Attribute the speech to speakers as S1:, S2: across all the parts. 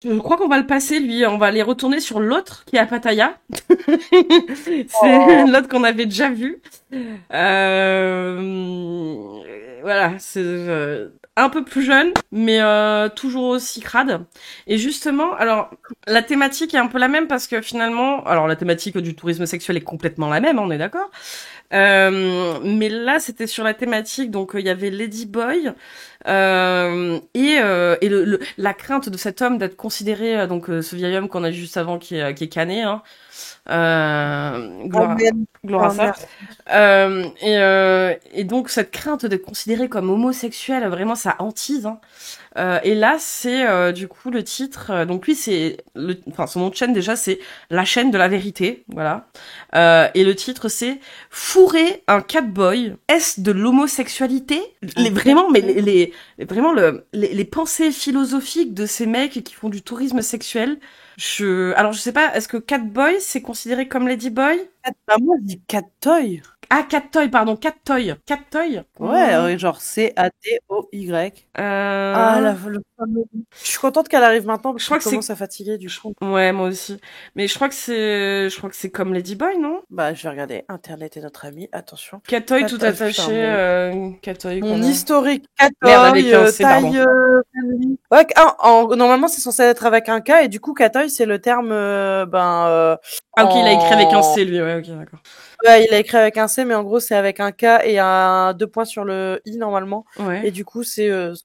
S1: Je crois qu'on va le passer, lui. On va aller retourner sur l'autre qui est à Pattaya. C'est l'autre qu'on avait déjà vu. Voilà, c'est un peu plus jeune, mais toujours aussi crade. Et justement, alors la thématique est un peu la même parce que finalement, alors la thématique du tourisme sexuel est complètement la même, on est d'accord. Mais là, c'était sur la thématique, donc il y avait Ladyboy et la crainte de cet homme d'être considéré, donc ce vieil homme qu'on a juste avant qui est cané, hein. Gloire,
S2: Amen.
S1: gloire à ça.
S2: Merci.
S1: Et donc cette crainte d'être considéré comme homosexuel, vraiment ça hantise, hein. Et là c'est du coup le titre. Donc lui enfin son nom de chaîne déjà c'est la chaîne de la vérité, voilà. Et le titre c'est fourrer un catboy. Est-ce de l'homosexualité? Vraiment, mais vraiment les pensées philosophiques de ces mecs qui font du tourisme sexuel. Alors je sais pas, est-ce que catboy c'est considéré comme ladyboy?
S2: Bah, moi, je dis Cattoy.
S1: Ah, cattoy, pardon, cattoy. Cattoy?
S2: Ouais, genre C-A-T-O-Y. Ah, le fameux. Je suis contente qu'elle arrive maintenant parce
S1: Je crois
S2: que
S1: que
S2: je commence à fatiguer du coup.
S1: Ouais, moi aussi. Mais je crois que c'est comme Ladyboy, non?
S2: Bah, je vais regarder. Internet est notre ami. Attention.
S1: Cattoy tout
S2: Putain,
S1: attaché, cattoy.
S2: mon historique
S1: Merde, avec
S2: Cattoy,
S1: un C,
S2: taille, family. Ouais, normalement, c'est censé être avec un K et du coup, Cattoy, c'est le terme,
S1: Ah, ok, il a écrit avec un C, lui, ouais, ok, d'accord.
S2: Ouais, il a écrit avec un C, mais en gros, c'est avec un K et un 2 points sur le I, normalement.
S1: Ouais.
S2: Et du coup, c'est le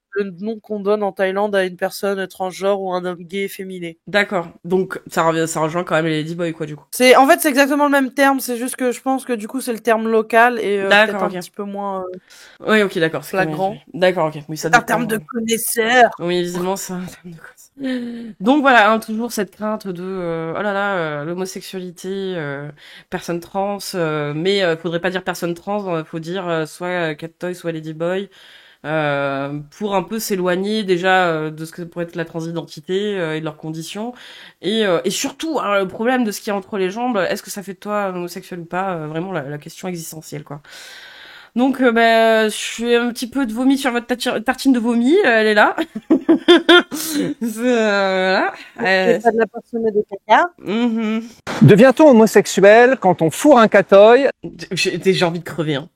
S2: nom qu'on donne en Thaïlande à une personne transgenre ou un homme gay efféminé.
S1: D'accord. Donc, ça rejoint quand même les Ladyboy, quoi, du coup.
S2: En fait, c'est exactement le même terme, c'est juste que je pense que du coup, c'est le terme local et peut-être un petit peu moins
S1: Oui, ok, d'accord.
S2: flagrant.
S1: D'accord, ok. Oui, ça
S2: C'est un
S1: dépend.
S2: terme de connaisseur.
S1: Oui, visiblement, c'est un terme de connaisseur. Donc voilà, hein, toujours cette crainte de oh là là, l'homosexualité, personne trans, mais faudrait pas dire personne trans, faut dire soit cattoy, soit ladyboy, pour un peu s'éloigner déjà de ce que pourrait être la transidentité et de leurs conditions, et surtout hein, le problème de ce qu'il y a entre les jambes, est-ce que ça fait de toi un homosexuel ou pas, vraiment la question existentielle quoi. Donc, je fais un petit peu de vomi sur votre tartine de vomi, elle est là. Voilà.
S2: C'est pas de la personne et de caca.
S3: Devient-on homosexuel quand on fourre un catoy?
S1: J'ai envie de crever. Hein.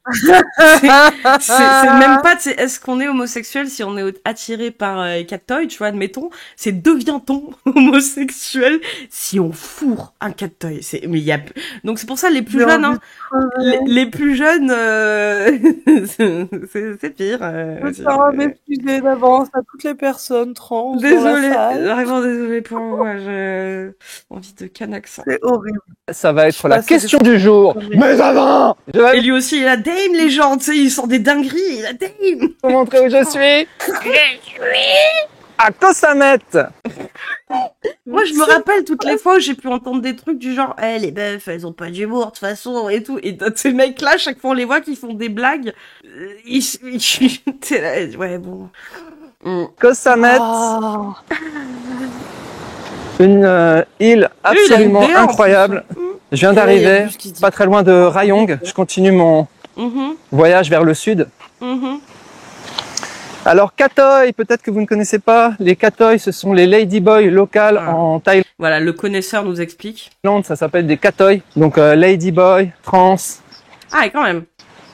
S1: C'est même pas, est-ce qu'on est homosexuel si on est attiré par cattoy, tu vois, admettons. C'est devient-on homosexuel si on fourre un cattoy? Mais il y a, donc c'est pour ça les plus jeunes, hein, les plus jeunes, c'est pire.
S2: Je t'en m'excuser d'avance à toutes les personnes trans.
S1: Désolée, vraiment désolée pour moi, j'ai envie de canax.
S2: C'est horrible.
S3: Ça va être la question du jour. Mais avant,
S1: Et lui aussi, il a Dame, les gens, tu sais, ils sont des dingueries, il a Dame.
S3: vous montrer où je suis. À Koh Samet.
S1: Moi, je me rappelle toutes les fois où j'ai pu entendre des trucs du genre, les meufs, elles ont pas d'humour, de toute façon, et tout. Et ces mecs-là, chaque fois on les voit qui font des blagues, t'es là, ouais, bon.
S3: Koh Samet.
S2: Oh.
S3: Une île absolument
S1: idée, en
S3: incroyable. Je viens
S2: Il y a
S3: d'arriver,
S2: plus qui dit.
S3: pas très loin de Rayong. Je continue mon voyage vers le sud. Alors, Cattoy, peut-être que vous ne connaissez pas. Les Cattoy, ce sont les ladyboys locales en Thaïlande.
S1: Voilà, le connaisseur nous explique.
S3: Ça s'appelle des Cattoy. Donc, ladyboy, trans.
S1: Ah, et quand même.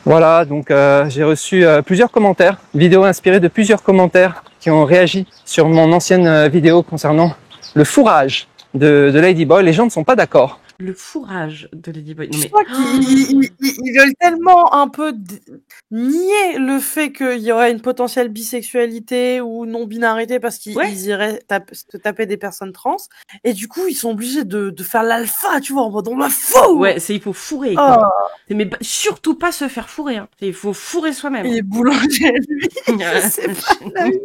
S3: Voilà, donc j'ai reçu plusieurs commentaires, vidéos inspirées de plusieurs commentaires qui ont réagi sur mon ancienne vidéo concernant le fourrage de Ladyboy. Les gens ne sont pas d'accord.
S1: Le fourrage de Ladyboy.
S2: Je crois qu'ils veulent tellement un peu nier le fait qu'il y aurait une potentielle bisexualité ou non-binarité parce qu'ils iraient se taper des personnes trans. Et du coup, ils sont obligés de faire l'alpha, tu vois, en mode on la fout.
S1: Ouais, il faut fourrer, quoi. Mais surtout pas se faire fourrer, hein. Il faut fourrer soi-même.
S2: Il est boulanger, lui. C'est pas la vie.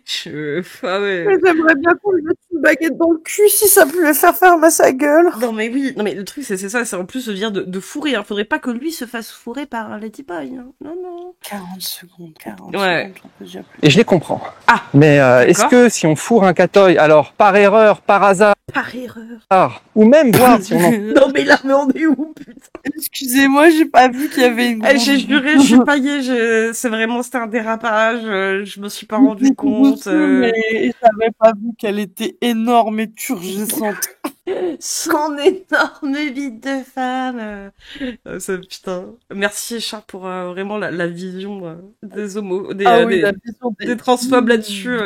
S2: J'aimerais bien qu'on lui mette une baguette dans le cul si ça pouvait faire fermer sa gueule.
S1: Non mais oui, non mais le truc c'est ça, c'est en plus de dire de fourrer, hein. Faudrait pas que lui se fasse fourrer par un ladyboy, hein. Non.
S2: 40 secondes,
S1: Ouais.
S2: secondes, on peut dire plus.
S3: Et je les comprends.
S1: Ah.
S3: Mais est-ce que si on fourre un Cattoy, alors par erreur, par hasard,
S1: ou même voir si on en...
S2: Non mais là, mais on est où, putain? Excusez-moi, j'ai pas vu qu'il y avait une grosse
S1: J'ai juré, je suis pas gay, c'est vraiment, c'était un dérapage, je me suis pas rendu compte.
S2: Mais j'avais pas vu qu'elle était énorme et turgescente.
S1: Son énorme bite de femme. Putain. Merci, Charles, pour vraiment la vision des homos, des transphobes là-dessus.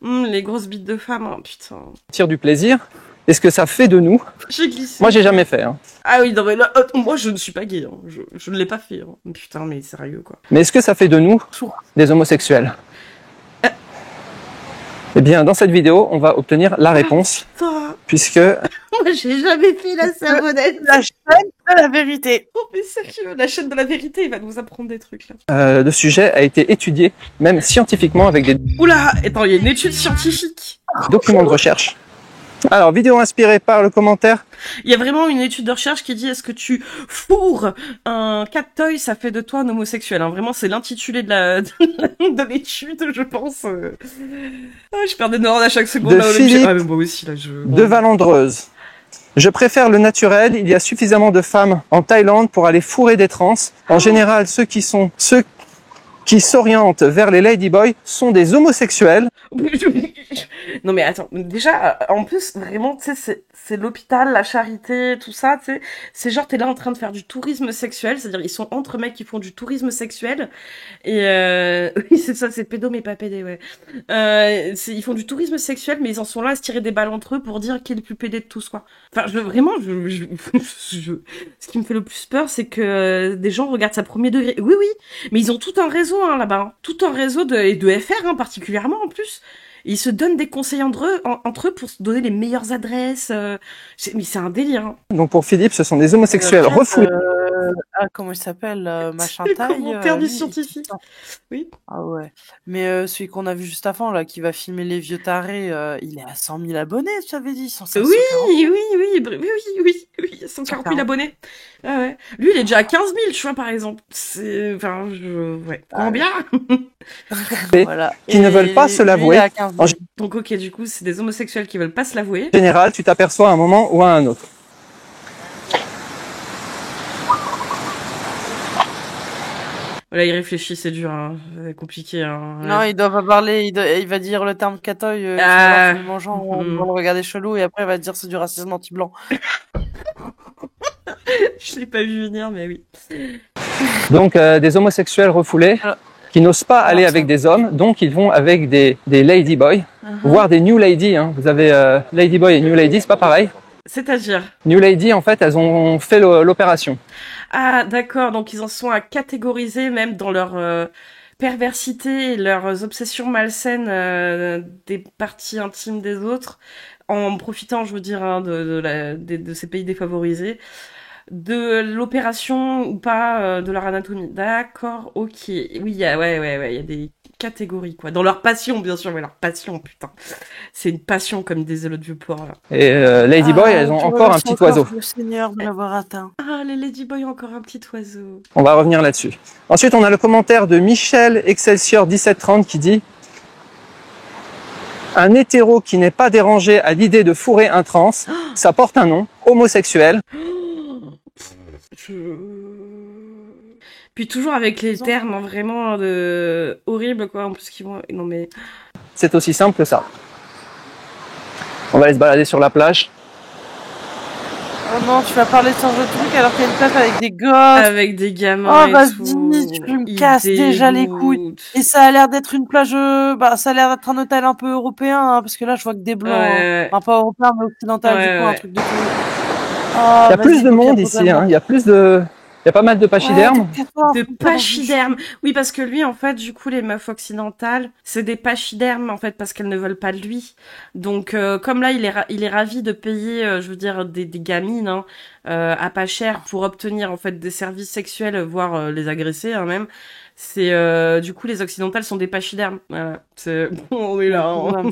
S1: Les grosses bites de femmes, hein, putain.
S3: Tire du plaisir. Et ce que ça fait de nous.
S1: J'ai glissé.
S3: Moi, j'ai jamais fait. Hein.
S1: Ah oui, non, mais là, moi, je ne suis pas gay. Hein. Je ne l'ai pas fait. Hein. Putain, mais sérieux, quoi.
S3: Mais est-ce que ça fait de nous des homosexuels Eh bien, dans cette vidéo, on va obtenir la réponse. Puisque...
S1: Moi, j'ai jamais fait la savonnette.
S2: La chaîne de la vérité.
S1: Oh, mais sérieux, la chaîne de la vérité, il va nous apprendre des trucs, là.
S3: Le sujet a été étudié, même scientifiquement, avec des...
S1: Oula, attends, il y a une étude scientifique.
S3: Documents de recherche. Alors, vidéo inspirée par le commentaire.
S1: Il y a vraiment une étude de recherche qui dit est-ce que tu fourres un cat toy, ça fait de toi un homosexuel. Hein. Vraiment, c'est l'intitulé de l'étude, je pense. Je perds des neurones à chaque seconde.
S3: De
S1: là,
S3: Philippe
S1: mais moi aussi, là,
S3: de Valandreuse. Je préfère le naturel. Il y a suffisamment de femmes en Thaïlande pour aller fourrer des trans. En général, ceux qui s'orientent vers les ladyboys sont des homosexuels.
S1: Non mais attends, déjà, en plus, vraiment, tu sais, c'est l'hôpital, la charité, tout ça, tu sais, c'est genre, t'es là en train de faire du tourisme sexuel, c'est-à-dire, ils sont entre mecs qui font du tourisme sexuel, et oui, c'est ça, c'est pédo mais pas pédé, ouais. Ils font du tourisme sexuel, mais ils en sont là à se tirer des balles entre eux pour dire qui est le plus pédé de tous, quoi. Enfin, ce qui me fait le plus peur, c'est que des gens regardent ça premier degré. Oui, oui, mais ils ont tout un réseau, hein, là-bas, hein. Tout un réseau de FR, hein, particulièrement, en plus. Ils se donnent des conseils entre eux pour se donner les meilleures adresses. Mais c'est un délire. Hein.
S3: Donc pour Philippe, ce sont des homosexuels refoulés.
S2: Comment il s'appelle machin
S1: le
S2: taille.
S1: Commentaire du scientifique. Oui.
S2: Ah ouais. Mais celui qu'on a vu juste avant, là, qui va filmer les vieux tarés, il est à 100 000 abonnés, tu avais dit. 140
S1: oui, 140 000 abonnés. Ah ouais. Lui, il est déjà à 15 000, tu vois, par exemple. C'est, enfin, ouais. Combien
S2: voilà.
S3: Qui ne veulent pas se l'avouer.
S1: Donc ok, du coup, c'est des homosexuels qui veulent pas se l'avouer.
S3: En général, tu t'aperçois à un moment ou à un autre.
S1: Voilà, il réfléchit, c'est dur, hein. C'est compliqué. Hein.
S2: Non, il doit pas parler, il va dire le terme catoy, les gens vont le regarder chelou, et après il va dire c'est du racisme anti-blanc.
S1: Je l'ai pas vu venir, mais oui.
S3: Donc des homosexuels refoulés qui n'osent pas aller avec des hommes, donc ils vont avec des ladyboys, voire des new lady. Hein. Vous avez ladyboy et new lady, c'est pas pareil.
S1: C'est-à-dire
S3: New lady, en fait, elles ont fait l'opération.
S1: Ah, d'accord. Donc, ils en sont à catégoriser même dans leur perversité et leurs obsessions malsaines des parties intimes des autres, en profitant, je veux dire, hein, de ces pays défavorisés, de l'opération ou pas de leur anatomie. D'accord, ok. Oui, il y a des catégories, quoi. Dans leur passion, bien sûr, mais leur passion, putain. C'est une passion, comme disait l'autre vieux porc, là.
S3: Et Ladyboy, elles ont encore un petit oiseau.
S2: Le Seigneur de l'avoir atteint.
S1: Ah, les Ladyboy ont encore un petit oiseau.
S3: On va revenir là-dessus. Ensuite, on a le commentaire de Michel Excelsior 1730 qui dit « Un hétéro qui n'est pas dérangé à l'idée de fourrer un trans, ça porte un nom, homosexuel. »
S1: Puis toujours avec les termes hein, vraiment horribles quoi en plus qui vont non mais
S3: c'est aussi simple que ça. On va aller se balader sur la plage.
S2: Oh non, tu vas parler de ce genre de truc alors qu'il y a une plage avec des gosses.
S1: Avec des gamins.
S2: Oh vas-y, tu me casses déjà les couilles. Et ça a l'air d'être une plage, ça a l'air d'être un hôtel un peu européen, hein, parce que là je vois que des blancs, enfin pas européen mais occidental du coup, un truc de tout.
S3: Oh, il y a plus de monde ici, hein. Il y a pas mal de pachydermes.
S1: De pachydermes. Oui, parce que lui, en fait, du coup, les meufs occidentales, c'est des pachydermes, en fait, parce qu'elles ne veulent pas de lui. Donc, comme là, il est ravi de payer, je veux dire, des gamines, hein, à pas cher pour obtenir, en fait, des services sexuels, voire les agresser, hein, même. c'est du coup les occidentales sont des pachydermes. Voilà, on est là. Hein.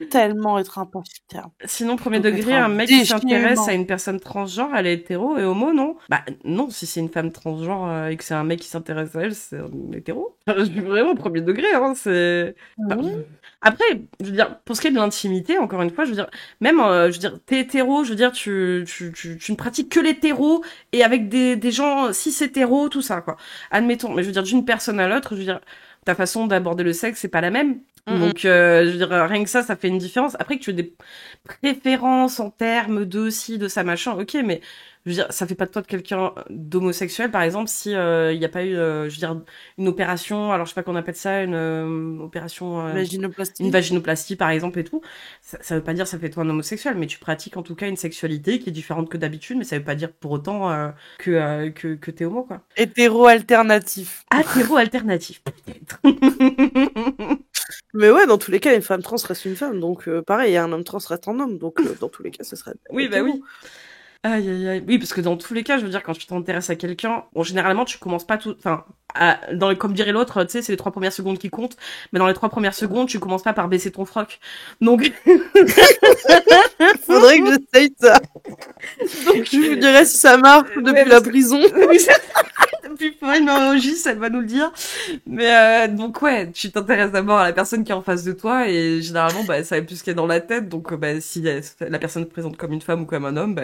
S2: Tellement être un pachyderme.
S1: Sinon, premier degré, un mec qui s'intéresse à une personne transgenre, elle est hétéro et homo, non? Bah non, si c'est une femme transgenre et que c'est un mec qui s'intéresse à elle, c'est un hétéro. Je suis vraiment premier degré, hein. C'est. Après, je veux dire, pour ce qui est de l'intimité, encore une fois, je veux dire, même, je veux dire, t'es hétéro, je veux dire, tu ne pratiques que l'hétéro et avec des gens cis hétéros, tout ça, quoi. Admettons, mais je veux dire, d'une personne à l'autre, je veux dire, ta façon d'aborder le sexe, c'est pas la même. Donc, je veux dire, rien que ça fait une différence. Après, que tu aies des préférences en termes de ci, de ça, machin, ok, mais je veux dire, ça fait pas de toi de quelqu'un d'homosexuel, par exemple, si il y a pas eu, je veux dire, une opération, alors je sais pas qu'on appelle ça, une opération,
S2: vaginoplastie.
S1: Une vaginoplastie, par exemple, et tout. Ça veut pas dire ça fait toi un homosexuel, mais tu pratiques en tout cas une sexualité qui est différente que d'habitude, mais ça veut pas dire pour autant que t'es homo, quoi.
S2: Hétéro alternatif.
S1: Hétéro alternatif, peut-être.
S2: Mais ouais, dans tous les cas, une femme trans reste une femme, donc pareil, un homme trans reste un homme, donc dans tous les cas, ce serait.
S1: Oui, bah oui. Aïe, aïe, aïe. Oui, parce que dans tous les cas, je veux dire, quand tu t'intéresses à quelqu'un, bon, généralement, tu commences pas tout, enfin, comme dirait l'autre, tu sais, c'est les 3 premières secondes qui comptent, mais dans les 3 premières secondes, tu commences pas par baisser ton froc. Donc.
S2: Faudrait que j'essaye ça. Donc, je vous dirais si ça marche depuis la prison.
S1: Depuis Phrénologie, elle va nous le dire. Mais donc ouais, tu t'intéresses d'abord à la personne qui est en face de toi et généralement bah ça va plus ce qu'il y a dans la tête. Donc bah si la personne te présente comme une femme ou comme un homme, bah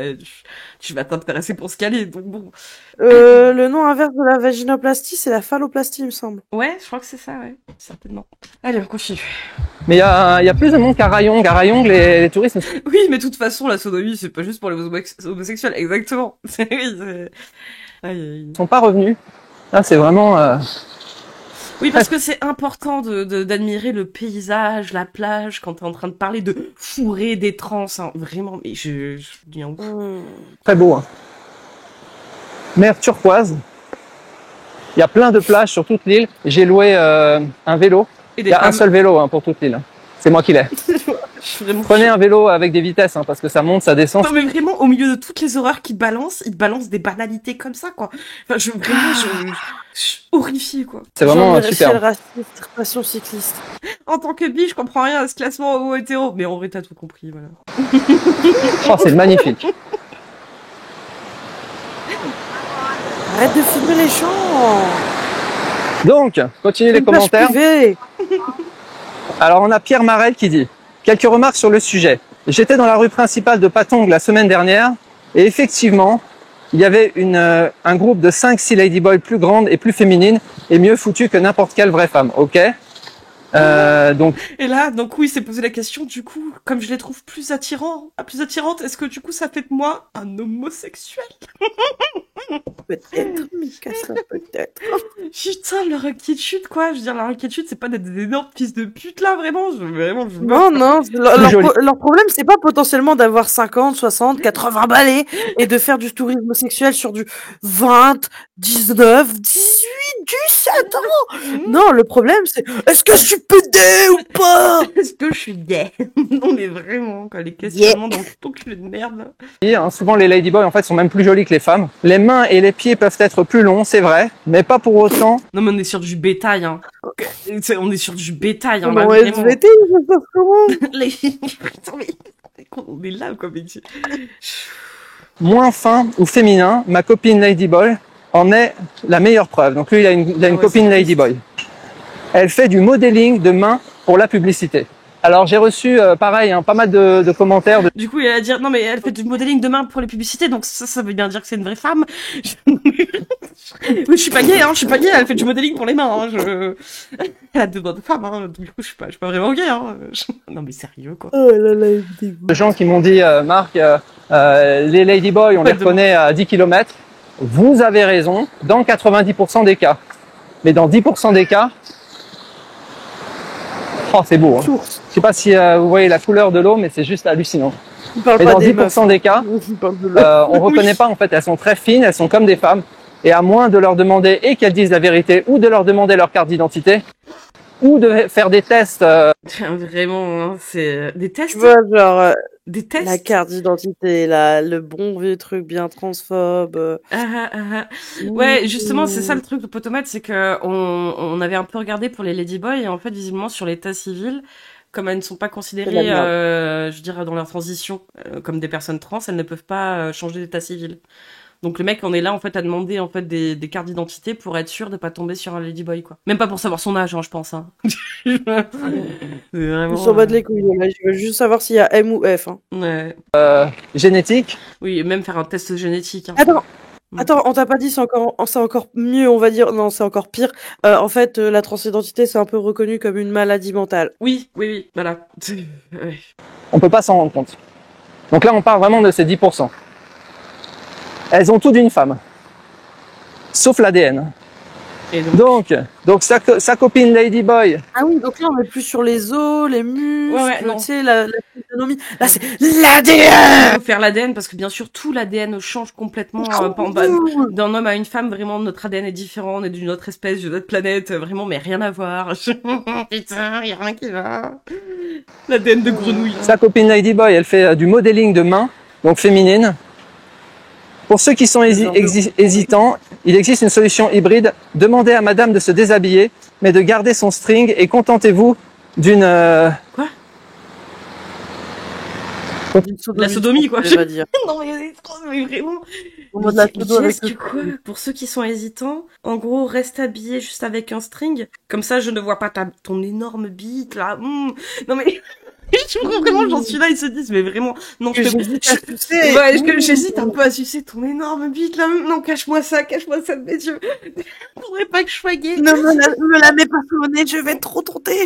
S1: tu vas t'intéresser pour ce qu'elle est. Donc bon.
S2: Le nom inverse de la vaginoplastie, c'est la phalloplastie, il me semble.
S1: Ouais, je crois que c'est ça, ouais, certainement. Allez, on continue.
S3: Mais il y a plus de monde qu'à Rayong. À Rayong, les touristes.
S1: Oui, mais de toute façon, la sodomie, c'est pas juste pour les homosexuels, exactement.
S3: Ils sont pas revenus. Là, c'est vraiment.
S1: Oui, parce que c'est important d'admirer le paysage, la plage, quand t'es en train de parler de fourrer des trans, hein. Vraiment, mais je dis un ouf.
S3: Très beau, hein. Mer turquoise. Il y a plein de plages sur toute l'île. J'ai loué un vélo. Il y a un seul vélo hein, pour toute l'île. C'est moi qui l'ai. Prenez un vélo avec des vitesses, hein, parce que ça monte, ça descend.
S1: Non mais vraiment, au milieu de toutes les horreurs qu'ils balancent, ils te balancent des banalités comme ça, quoi. Enfin, je suis horrifiée, quoi.
S3: C'est vraiment super.
S2: Raciste, passion cycliste.
S1: En tant que bi, je comprends rien à ce classement homo-hétéro, mais en vrai, t'as tout compris, voilà.
S3: Oh, c'est magnifique.
S2: Arrête de filmer les champs.
S3: Donc, continuez les commentaires. Alors, on a Pierre Marel qui dit « Quelques remarques sur le sujet. J'étais dans la rue principale de Patong la semaine dernière et effectivement, il y avait un groupe de 5-6 ladyboys plus grandes et plus féminines et mieux foutues que n'importe quelle vraie femme. Ok. Donc.
S1: Et là, donc oui, c'est posé la question, du coup, comme je les trouve plus attirantes, est-ce que du coup ça fait de moi un homosexuel?
S2: Peut-être, Mika, ça peut-être.
S1: Putain, leur inquiétude, quoi. Je veux dire, leur inquiétude, c'est pas d'être des énormes fils de pute, là, vraiment.
S2: Non, leur problème, c'est pas potentiellement d'avoir 50, 60, 80 balais et de faire du tourisme sexuel sur du 20, 19, 18, 17 ans. Non, le problème, c'est est-ce que je suis pédé ou pas?
S1: Est-ce que je suis gay? Non, mais vraiment, quoi, les questionnements dans ton cul de merde.
S3: Et, hein, souvent, les ladyboys, en fait, sont même plus jolis que les femmes. Les mains et les pieds peuvent être plus longs, c'est vrai, mais pas pour autant.
S1: Non, mais on est sur du bétail, hein. On est sur du bétail, hein.
S2: On est
S1: on est là, quoi, mais...
S3: Moins fin ou féminin, ma copine ladyboy en est la meilleure preuve. Donc lui, il a une copine ladyboy. Elle fait du modeling de main pour la publicité. Alors j'ai reçu pareil pas mal de commentaires.
S1: Du coup, il a dire non mais elle fait du modeling de main pour les publicités, donc ça veut bien dire que c'est une vraie femme. Je suis pas gay, hein, elle fait du modeling pour les mains. Hein, Elle a deux doigts de femme, hein, du coup je suis pas vraiment gay. Hein. Non mais sérieux quoi.
S2: Oh là là,
S3: de gens qui m'ont dit Marc, les ladyboys on les reconnaît à 10 km. Vous avez raison, dans 90% des cas. Mais dans 10% des cas, oh c'est beau. Hein. Je sais pas si vous voyez la couleur de l'eau, mais c'est juste hallucinant. Mais dans 10% des cas, on reconnaît pas en fait. Elles sont très fines, elles sont comme des femmes. Et à moins de leur demander et qu'elles disent la vérité, ou de leur demander leur carte d'identité, ou de faire des tests.
S1: Vraiment, hein, c'est des tests.
S2: Tu vois, genre
S1: Des tests.
S2: La carte d'identité, le bon vieux truc bien transphobe.
S1: Ouais, justement, c'est ça le truc de Potomate, c'est que on avait un peu regardé pour les ladyboys et en fait, visiblement, sur l'état civil, comme elles ne sont pas considérées, je veux dire, dans leur transition comme des personnes trans, elles ne peuvent pas changer d'état civil. Donc le mec, on est là en fait à demander en fait des cartes d'identité pour être sûr de pas tomber sur un ladyboy quoi. Même pas pour savoir son âge, hein, je pense. Hein.
S2: Ils s'en battent les couilles. Là. Je veux juste savoir s'il y a M ou F. Hein.
S1: Ouais.
S3: Génétique.
S1: Oui, même faire un test génétique. Hein.
S2: Attends, on t'a pas dit c'est encore mieux, on va dire. Non, c'est encore pire. En fait, la transidentité, c'est un peu reconnu comme une maladie mentale.
S1: Oui, voilà. Ouais.
S3: On peut pas s'en rendre compte. Donc là, on parle vraiment de ces 10%. Elles ont tout d'une femme, sauf l'ADN.
S1: Et
S3: donc sa copine Ladyboy.
S2: Ah oui, donc là on est plus sur les os, les muscles, tu sais, la physionomie. Là c'est l'ADN.
S1: Il faut faire l'ADN parce que bien sûr tout l'ADN change complètement d'un homme à une femme. Vraiment notre ADN est différent, on est d'une autre espèce, d'une autre planète, vraiment mais rien à voir. Putain, y a rien qui va. L'ADN de grenouille.
S3: Sa copine Ladyboy, elle fait du modeling de main, donc féminine. Pour ceux qui sont hésitants, il existe une solution hybride. Demandez à madame de se déshabiller, mais de garder son string et contentez-vous d'une...
S1: Quoi ? La sodomie, quoi.
S2: Je vais dire.
S1: Non, mais vraiment.
S2: De la
S1: quoi ? Pour ceux qui sont hésitants, en gros, reste habillé juste avec un string. Comme ça, je ne vois pas ton énorme bite, là. Non, mais... Je comprends vraiment, j'en suis là, ils se disent, mais vraiment, non, j'hésite un peu à sucer ton énorme bite, là. Non, cache-moi ça de mes yeux. Faudrait pas que je sois gay.
S2: Non, me la mets pas sur le nez, je vais trop tenter.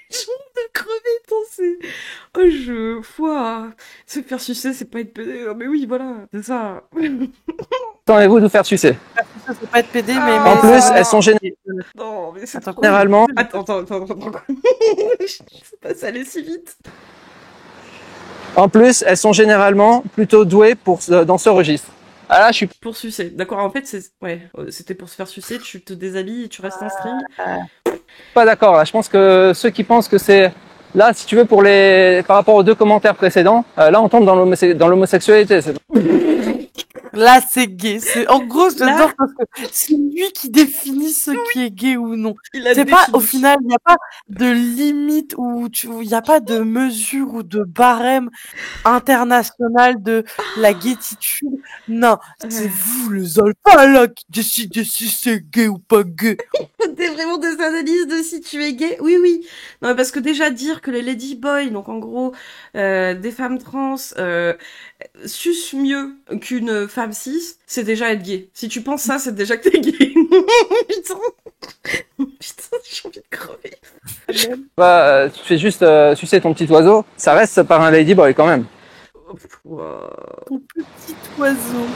S1: J'ai envie de crever, se faire sucer, c'est pas être pédé. Mais oui, voilà, c'est ça.
S3: Attendez-vous de vous faire sucer.
S2: Ça, c'est pas être pédé, mais...
S3: En plus, elles sont
S1: Non, mais c'est trop...
S3: généralement...
S1: Attends. C'est pas ça aller si vite.
S3: En plus, elles sont généralement plutôt douées dans ce registre. Ah là, je suis...
S1: Pour sucer. D'accord, en fait, c'était pour se faire sucer, tu te déshabilles et tu restes en string.
S3: Pas d'accord, là. Je pense que ceux qui pensent que c'est... Là, si tu veux, par rapport aux 2 commentaires précédents, là, on tombe dans l'homosexualité.
S2: Là, c'est gay. En gros, j'adore parce que c'est lui qui définit ce qui est gay ou non. C'est pas, au final, il n'y a pas de limite ou il n'y a pas de mesure ou de barème international de la gaietude. Non, c'est vous, les alphas, là, qui décidez si c'est gay ou pas gay.
S1: T'es vraiment des analyses de si tu es gay. Oui. Non, parce que déjà dire que les ladyboys, donc en gros, des femmes trans, sucent mieux qu'une femme cis, c'est déjà être gay. Si tu penses ça, c'est déjà que t'es gay. Putain, j'ai envie de crever.
S3: Tu fais juste sucer ton petit oiseau, ça reste par un ladyboy quand même.
S2: Ton petit oiseau.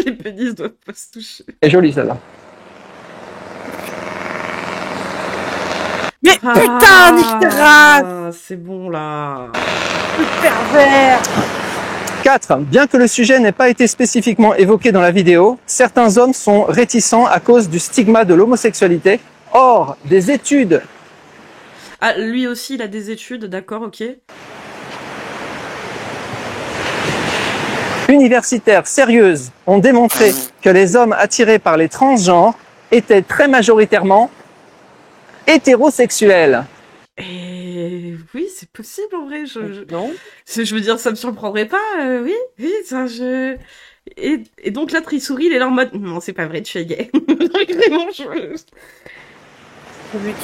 S1: Les pénis doivent pas se toucher.
S3: C'est joli celle-là.
S2: Mais putain, Nick,
S1: c'est bon là.
S2: Le pervers.
S3: 4. Bien que le sujet n'ait pas été spécifiquement évoqué dans la vidéo, certains hommes sont réticents à cause du stigma de l'homosexualité. Or, des études...
S1: Ah, lui aussi, il a des études, d'accord, ok.
S3: Universitaires sérieuses ont démontré que les hommes attirés par les transgenres étaient très majoritairement hétérosexuels.
S1: Et oui, c'est possible en vrai.
S2: Non.
S1: Je veux dire, ça me surprendrait pas. Oui, ça, Et donc là, Trisouris, il est là en mode non, c'est pas vrai, tu es gay. Vraiment,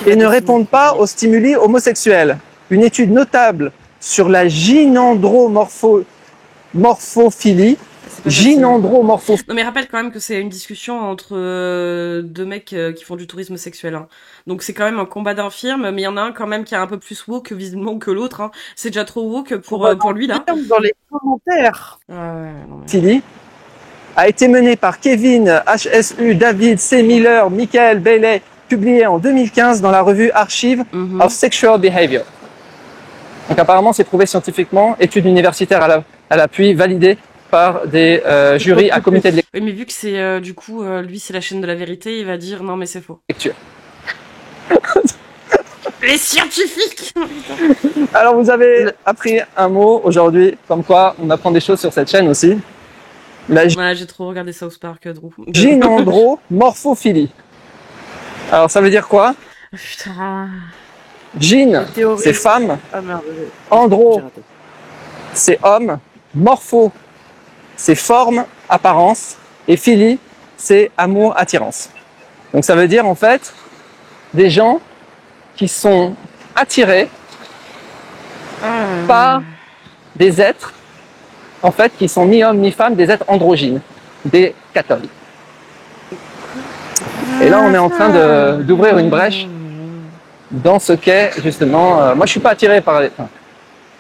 S3: Et ne répondent pas aux stimuli homosexuels. Une étude notable sur la gynandromorphophilie.
S1: Non mais rappelle quand même que c'est une discussion entre 2 mecs qui font du tourisme sexuel. Hein. Donc c'est quand même un combat d'infirmes, mais il y en a un quand même qui est un peu plus woke visiblement que l'autre. Hein. C'est déjà trop woke pour lui là.
S2: Dans les commentaires.
S3: Philly a été menée par Kevin HSU, David C. Miller, Michael Bailey, publié en 2015 dans la revue Archive of Sexual Behavior. Donc apparemment c'est prouvé scientifiquement, étude universitaire à l'appui, validée par des jurys à comité de lecture.
S1: Oui, mais vu que c'est du coup, lui c'est la chaîne de la vérité, il va dire non mais c'est faux.
S3: Lecture.
S1: Les scientifiques.
S3: Alors, vous avez appris un mot aujourd'hui, comme quoi on apprend des choses sur cette chaîne aussi. La
S1: Ouais, j'ai trop regardé South Park, Drew.
S3: gynandromorphophilie. Alors, ça veut dire quoi?
S1: Putain.
S3: Gyn, c'est femme.
S2: Ah merde.
S3: Andro, c'est homme. Morpho, c'est forme, apparence. Et philie, c'est amour, attirance. Donc ça veut dire en fait des gens qui sont attirés par des êtres en fait qui sont ni hommes ni femmes, des êtres androgynes, des catoles. Et là on est en train d'ouvrir une brèche dans ce qu'est justement. Moi je suis pas attiré par les. Enfin,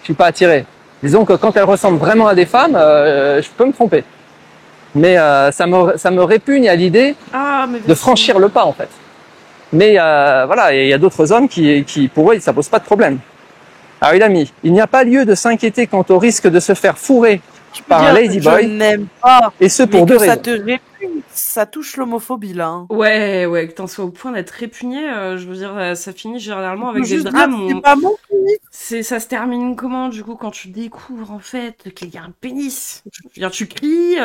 S3: je suis pas attiré. Disons que quand elles ressemblent vraiment à des femmes, je peux me tromper. Mais ça me répugne à l'idée de franchir le pas en fait. Mais voilà, il y a d'autres hommes qui pour eux ça pose pas de problème. Alors il a mis, il n'y a pas lieu de s'inquiéter quant au risque de se faire fourrer par un ladyboy.
S2: Je n'aime pas.
S3: Et ce pour deux raisons.
S2: Ça te répugne, ça touche l'homophobie là. Hein.
S1: Ouais, que t'en sois au point d'être répugné, je veux dire, ça finit généralement avec des drames.
S2: C'est pas mon
S1: ça se termine comment, du coup, quand tu découvres, en fait, qu'il y a un pénis? Je veux dire, tu cries,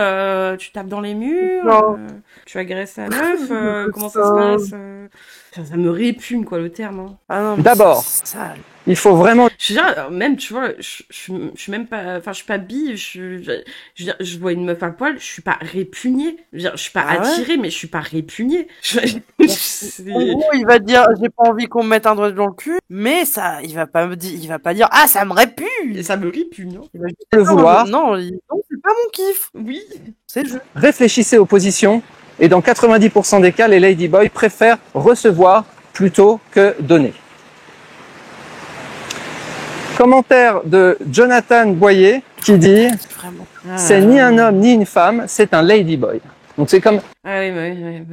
S1: tu tapes dans les murs, tu agresses la meuf, comment ça se passe? Ça me répugne, quoi, le terme. Hein.
S2: Ah non,
S3: d'abord, il faut vraiment...
S1: Je veux dire, même, tu vois, je suis même pas... Enfin, je suis pas bi, je veux dire, je vois une meuf à poil, je suis pas répugnée. Je veux dire, je suis pas attirée, mais je suis pas répugnée.
S2: En gros, il va dire, j'ai pas envie qu'on me mette un doigt dans le cul, mais ça, il va pas dire, ah, ça me répugne!
S1: Et ça me répugne, hein.
S2: Il va dire,
S3: le vouloir.
S2: Non, c'est pas mon kiff.
S1: Oui.
S2: C'est le jeu.
S3: Réfléchissez aux positions, et dans 90% des cas, les ladyboys préfèrent recevoir plutôt que donner. Commentaire de Jonathan Boyer qui dit c'est ni un homme ni une femme, c'est un ladyboy. Donc c'est comme...
S1: Ah oui,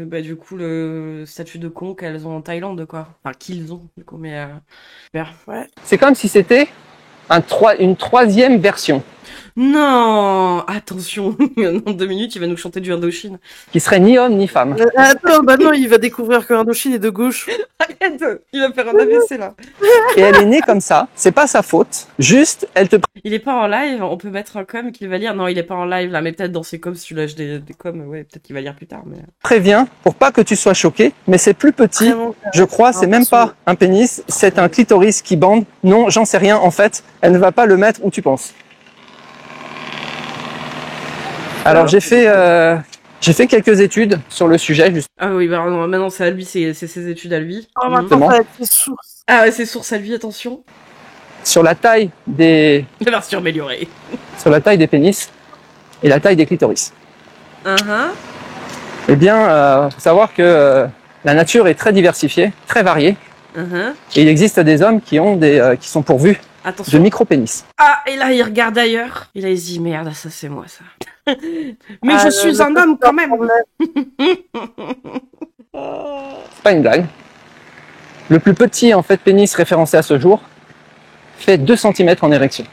S1: bah, du coup, le statut de con qu'elles ont en Thaïlande, quoi. Enfin, qu'ils ont, du coup, mais... super.
S2: Ouais.
S3: C'est comme si c'était une troisième version.
S1: Non, attention, dans 2 minutes, il va nous chanter du Indochine.
S3: Qui serait ni homme ni femme.
S2: Attends, bah non, il va découvrir que Indochine est de gauche.
S1: Arrête, il va faire un AVC là.
S3: Et elle est née comme ça, c'est pas sa faute, juste elle te...
S1: Il est pas en live, on peut mettre un com qu'il va lire. Non, il est pas en live là, mais peut-être dans ses coms, si tu lâches des coms, ouais, peut-être qu'il va lire plus tard. Mais...
S3: Préviens pour pas que tu sois choqué, mais c'est plus petit, je crois, c'est même pas un pénis, c'est un clitoris qui bande. Non, j'en sais rien en fait, elle ne va pas le mettre où tu penses. Alors j'ai fait quelques études sur le sujet. Juste.
S1: Ah oui, bah non, maintenant c'est à lui, c'est ses études à lui.
S2: Oh, maintenant ça va être ses sources.
S1: Ah ouais, ses sources à lui, attention.
S3: Sur la taille des...
S1: La version améliorée.
S3: Sur la taille des pénis et la taille des clitoris. Eh bien, faut savoir que la nature est très diversifiée, très variée. Et il existe des hommes qui ont qui sont pourvus de micro-pénis.
S1: Ah, et là, il regarde ailleurs. Et là, il se dit, merde, ça, c'est moi, ça. Mais je suis un homme, quand même.
S3: C'est pas une blague. Le plus petit, en fait, pénis référencé à ce jour fait 2 cm en érection.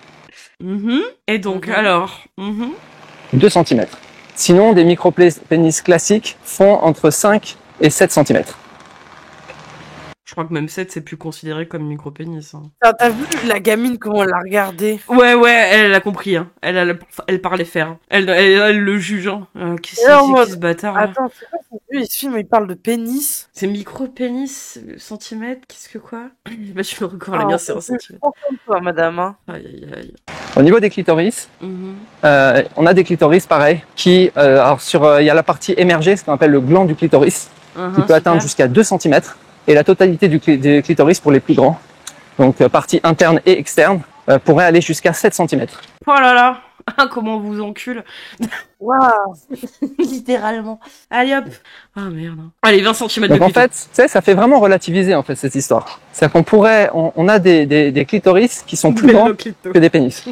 S1: Et donc, alors
S3: 2 cm. Sinon, des micro-pénis classiques font entre 5 et 7 cm.
S1: Je crois que même 7, c'est plus considéré comme micro-pénis. Hein.
S2: T'as vu la gamine, comment elle l'a regardé?
S1: Ouais, elle a compris. Hein. Elle parlait faire. Elle le juge. Hein. Qu'est-ce que c'est ce bâtard?
S2: Attends, c'est quoi ce film, il parle de pénis?
S1: C'est micro-pénis, centimètre, qu'est-ce que quoi? Bah, je me record la bien, c'est un centimètre.
S2: Comme toi, madame. Hein.
S1: Aïe.
S3: Au niveau des clitoris, on a des clitoris pareil qui, alors il y a la partie émergée, ce qu'on appelle le gland du clitoris, qui peut atteindre jusqu'à 2 cm. Et la totalité des clitoris pour les plus grands, donc partie interne et externe, pourrait aller jusqu'à 7 cm.
S1: Oh là là, comment on vous encule.
S2: Waouh.
S1: Littéralement. Allez hop. Ah merde. Allez, 20 cm
S3: donc
S1: de
S3: en fait, tu sais, ça fait vraiment relativiser en fait cette histoire. C'est-à-dire on a des clitoris qui sont plus grands que des pénis.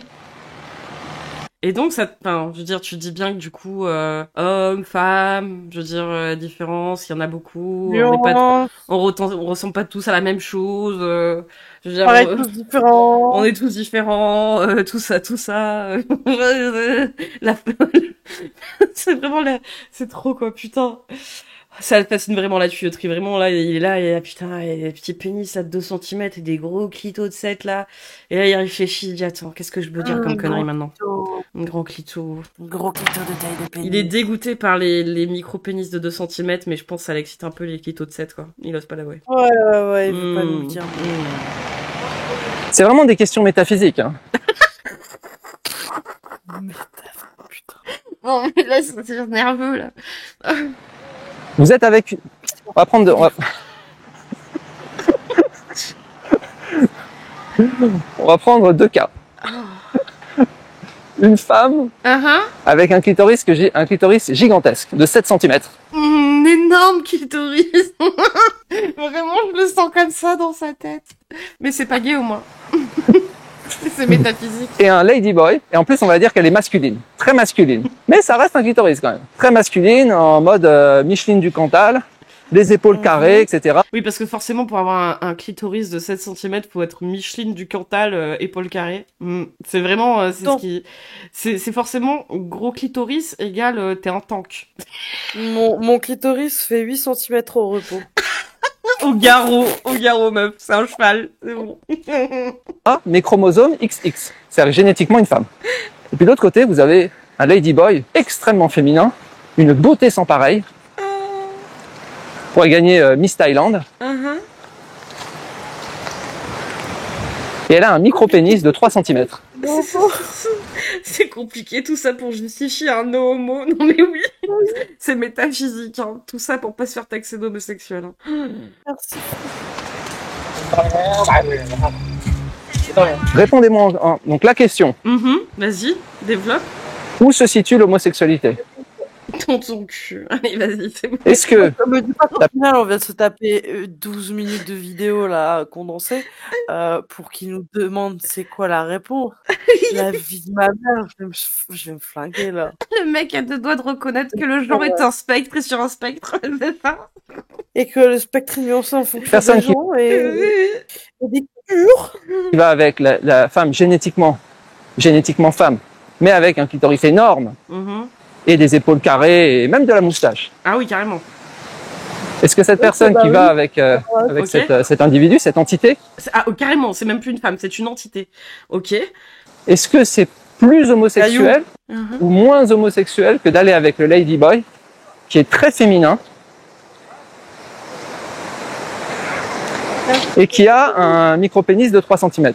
S1: Et donc, enfin, je veux dire, tu dis bien que du coup, homme, femme, je veux dire, différence, il y en a beaucoup. On ressemble pas tous à la même chose. Je veux dire,
S2: on est tous différents.
S1: On est tous différents, tout ça. C'est vraiment c'est trop quoi, putain. Ça fascine vraiment la tuyauterie. Vraiment, là, il est là, et putain, et des petits pénis à 2 centimètres et des gros clitos de 7 là. Et là, il réfléchit, il dit, attends, qu'est-ce que je peux dire comme connerie maintenant? Un grand clito.
S2: Un gros clito de taille de pénis.
S1: Il est dégoûté par les micro-pénis de 2 centimètres, mais je pense que ça l'excite un peu les clitos de 7, quoi. Il ose pas l'avouer.
S2: Ouais, il veut pas nous le dire.
S3: C'est vraiment des questions métaphysiques. Hein.
S2: Putain.
S1: Bon, mais là, c'est nerveux, là.
S3: Vous êtes avec... On va prendre... On va prendre 2 cas. Une femme avec un clitoris gigantesque de 7 cm.
S1: Un énorme clitoris. Vraiment, je le sens comme ça dans sa tête. Mais c'est pas gay au moins. C'est métaphysique.
S3: Et un ladyboy. Et en plus, on va dire qu'elle est masculine. Très masculine. Mais ça reste un clitoris quand même. Très masculine, en mode Micheline du Cantal. Les épaules carrées, etc.
S1: Oui, parce que forcément, pour avoir un clitoris de 7 cm, faut être Micheline du Cantal, épaules carrées. C'est vraiment, c'est forcément gros clitoris égale t'es un tank.
S2: Mon clitoris fait 8 cm au repos.
S1: Au garrot, meuf. C'est un cheval. C'est bon.
S3: Ah, mes chromosomes XX. C'est génétiquement une femme. Et puis de l'autre côté, vous avez un ladyboy extrêmement féminin. Une beauté sans pareil. Pourrait gagner Miss Thaïlande. Et elle a un micro-pénis de 3 cm.
S1: C'est compliqué tout ça pour justifier un no homo. Non mais oui, c'est métaphysique. Hein. Tout ça pour pas se faire taxer d'homosexuel. Hein.
S2: Merci.
S3: Répondez-moi donc la question.
S1: Vas-y, développe.
S3: Où se situe l'homosexualité?
S1: Dans ton cul. Allez, vas-y, c'est bon.
S3: Est-ce que...
S2: Me dis pas qu'au final, on vient de se taper 12 minutes de vidéo là condensée pour qu'il nous demande c'est quoi la réponse. La vie de ma mère, je vais me flinguer là.
S1: Le mec a 2 doigts de reconnaître que le genre est un spectre et sur un spectre, c'est ça.
S2: Et que le spectre est nuancé en fonction des gens et des cultures.
S3: Il va avec la femme génétiquement femme, mais avec un clitoris énorme. Et des épaules carrées et même de la moustache.
S1: Ah oui, carrément.
S3: Est-ce que cette personne qui va avec cet individu, cette entité...
S1: carrément, c'est même plus une femme, c'est une entité. Ok.
S3: Est-ce que c'est plus homosexuel ou moins homosexuel que d'aller avec le ladyboy, qui est très féminin, et qui a un micro-pénis de 3 cm?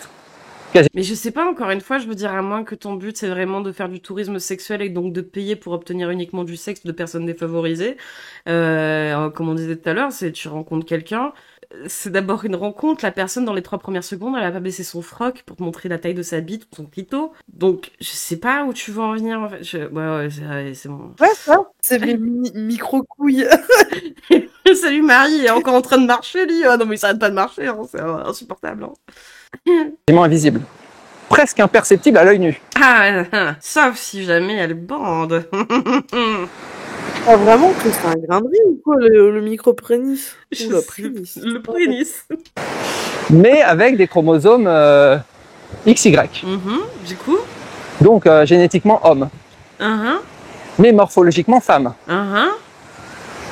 S1: Mais je sais pas, encore une fois, je veux dire, à moins que ton but c'est vraiment de faire du tourisme sexuel et donc de payer pour obtenir uniquement du sexe de personnes défavorisées. Comme on disait tout à l'heure, c'est tu rencontres quelqu'un, c'est d'abord une rencontre, la personne dans les 3 premières secondes, elle a pas baissé son froc pour te montrer la taille de sa bite ou son clito. Donc, je sais pas où tu veux en venir, en fait. Ouais, c'est bon.
S2: Ouais, ça, c'est mes micro-couilles.
S1: Salut Marie, il est encore en train de marcher, lui. Ah non, mais il s'arrête pas de marcher, hein. C'est insupportable, hein.
S3: Vraiment invisible. Presque imperceptible à l'œil nu.
S1: Sauf si jamais elle bande.
S2: Vraiment que c'est un grain de riz ou quoi, le micro-prénis? Ou le prénis.
S1: Le prénis.
S3: Mais avec des chromosomes XY.
S1: Du coup.
S3: Donc génétiquement homme. Mais morphologiquement femme.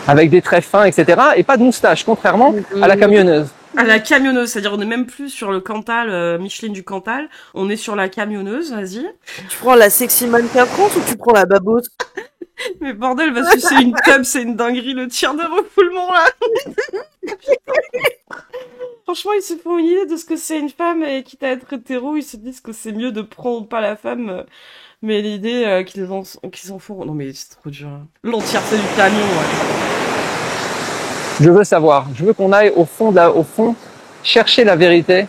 S3: Avec des traits fins, etc. Et pas de moustache, contrairement à la camionneuse.
S1: À la camionneuse, c'est-à-dire on n'est même plus sur le Cantal, Micheline du Cantal, on est sur la camionneuse, vas-y.
S2: Tu prends la sexy mannequin France ou tu prends la babote?
S1: Mais bordel, va sucer une tub, c'est une dinguerie, le tir de refoulement là. Franchement, ils se font une idée de ce que c'est une femme et quitte à être hétéro, ils se disent que c'est mieux de prendre pas la femme, mais l'idée qu'ils en font... Non mais c'est trop dur. L'entièreté du camion, ouais.
S3: Je veux savoir, je veux qu'on aille au fond, chercher la vérité.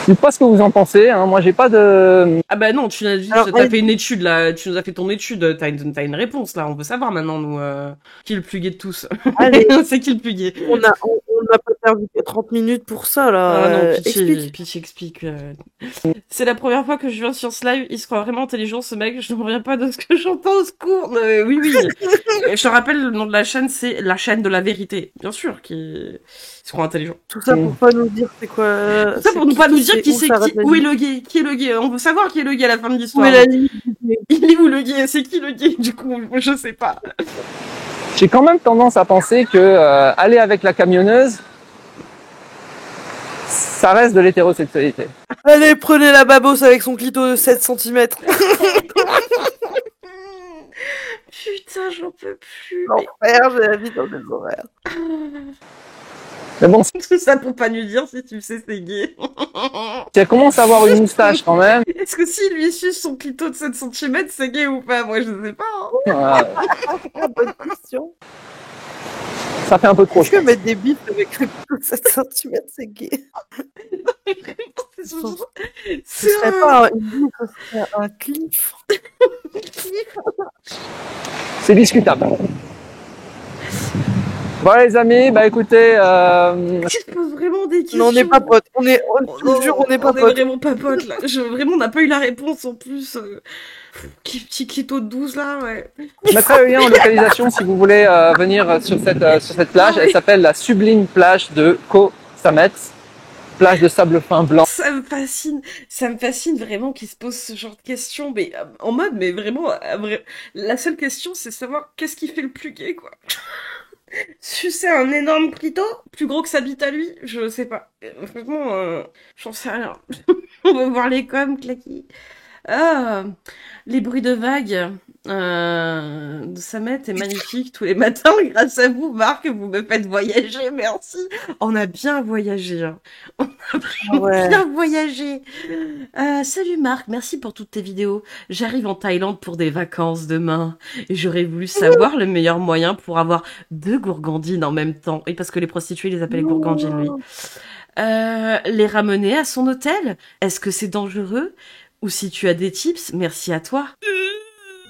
S3: Je sais pas ce que vous en pensez, hein. Moi j'ai pas de...
S1: Ah bah non, tu as fait une étude là, tu nous as fait ton étude, t'as une réponse là, on veut savoir maintenant nous, qui est le plus gay de tous.
S2: Allez.
S1: C'est qui le plus gay?
S2: On a pas perdu 30 minutes pour ça là.
S1: Ah non, Pitch explique. C'est la première fois que je viens sur ce live, il se croit vraiment intelligent ce mec, je ne reviens pas de ce que j'entends au secours. Oui. Et je te rappelle, le nom de la chaîne, c'est la chaîne de la vérité, bien sûr, qui se croit intelligent.
S2: Tout ça pour pas nous dire c'est quoi...
S1: Tout ça pour ne pas nous dire Déjà, où est le gay? Qui est le gay? On veut savoir qui est le gay à la fin de
S2: Où
S1: l'histoire.
S2: est la limite?
S1: Il est où le gay? C'est qui le gay? Du coup, je sais pas.
S3: J'ai quand même tendance à penser que aller avec la camionneuse, ça reste de l'hétérosexualité.
S2: Allez, prenez la babos avec son clito de 7 cm.
S1: Putain, j'en peux plus.
S2: L'enfer, j'ai la vie dans les horaires.
S3: Mais bon,
S1: Tout ça pour pas lui dire si tu sais c'est gay.
S3: si elle commence à avoir une moustache quand même,
S1: Est-ce que s'il lui suce son clito de 7 cm, c'est gay ou pas? Moi, je sais pas.
S2: Bonne question.
S3: Ça fait un peu trop.
S2: Est-ce que mettre des bips avec le clito de 7 cm, c'est gay? Ce serait pas une bip, ce serait un cliff.
S3: C'est discutable. Bon les amis, bah écoutez...
S1: Je pose vraiment des questions.
S2: Non, on n'est pas potes. Je te jure, on n'est pas
S1: potes. On est vraiment pas potes, là. Vraiment, on n'a pas eu la réponse, en plus. Petit clito de 12, là, ouais.
S3: Je mettrai le lien en localisation si vous voulez venir sur cette plage. Elle s'appelle la sublime plage de Koh Samet. Plage de sable fin blanc.
S1: Ça me fascine vraiment qu'il se pose ce genre de questions, mais en mode, mais vraiment, la seule question, c'est savoir qu'est-ce qui fait le plus gay, quoi. Sucer un énorme clito, plus gros que sa bite à lui, je sais pas. Franchement, j'en sais rien. On va voir les coms, claquis. Ah, les bruits de vagues de Samet est magnifique tous les matins. Grâce à vous, Marc, vous me faites voyager, merci. On a bien voyagé. Hein. On a vraiment bien voyagé. Salut Marc, merci pour toutes tes vidéos. J'arrive en Thaïlande pour des vacances demain. Et j'aurais voulu savoir le meilleur moyen pour avoir 2 gourgandines en même temps. Et parce que les prostituées les appellent gourgandines, lui. Les ramener à son hôtel? Est-ce que c'est dangereux? Ou si tu as des tips, merci à toi.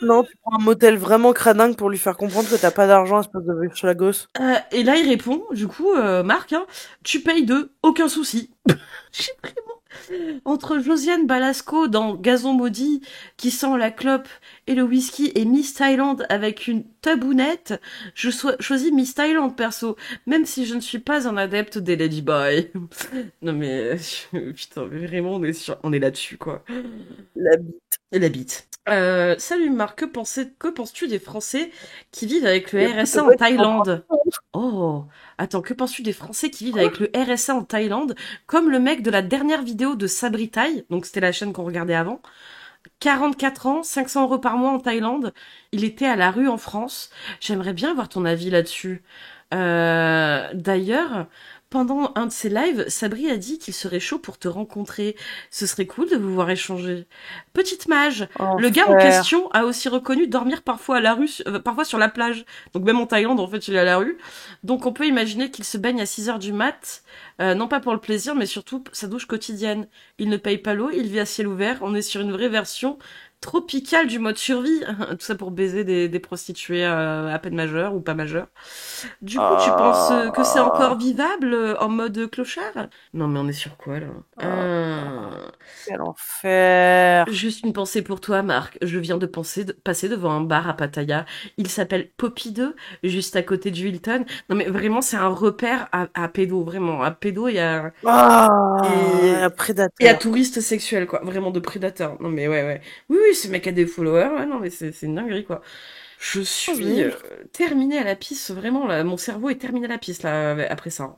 S2: Non, tu prends un motel vraiment cradingue pour lui faire comprendre que t'as pas d'argent, espèce de gosse.
S1: Et là, il répond, du coup, Marc, hein, tu payes 2, aucun souci. J'ai vraiment... Entre Josiane Balasco dans Gazon Maudit, qui sent la clope et le whisky, et Miss Thaïlande avec une tabounette, je choisis Miss Thaïlande, perso, même si je ne suis pas un adepte des ladyboys. Non mais, putain, mais vraiment, on est là-dessus, quoi.
S2: La bite.
S1: La bite. Salut Marc, que penses-tu des Français qui vivent avec le RSA en Thaïlande? Oh, attends, que penses-tu des Français qui vivent avec le RSA en Thaïlande? Comme le mec de la dernière vidéo de Sabri Thaï, donc c'était la chaîne qu'on regardait avant. 44 ans, 500 € par mois en Thaïlande. Il était à la rue en France. J'aimerais bien avoir ton avis là-dessus. D'ailleurs, pendant un de ses lives, Sabri a dit qu'il serait chaud pour te rencontrer. Ce serait cool de vous voir échanger. Petite mage, le gars en question a aussi reconnu dormir parfois à la rue, parfois sur la plage. Donc même en Thaïlande, en fait, il est à la rue. Donc on peut imaginer qu'il se baigne à 6h du mat, non pas pour le plaisir, mais surtout sa douche quotidienne. Il ne paye pas l'eau, il vit à ciel ouvert. On est sur une vraie version tropicale du mode survie. Tout ça pour baiser des prostituées à peine majeures ou pas majeures. Du coup, tu penses que c'est encore vivable en mode clochard? Non, mais on est sur quoi, là?
S2: Quel enfer.
S1: Juste une pensée pour toi, Marc. Je viens de passer devant un bar à Pattaya. Il s'appelle Poppy 2, juste à côté du Hilton. Non, mais vraiment, c'est un repère à pédo, vraiment. À pédo et à...
S2: à prédateur.
S1: Et à touriste sexuel, quoi. Vraiment de prédateur. Non, mais ouais. Oui, ce mec a des followers. Ouais, non, mais c'est une dinguerie, quoi. Je suis terminée à la pisse, vraiment, là. Mon cerveau est terminé à la pisse, là, après ça.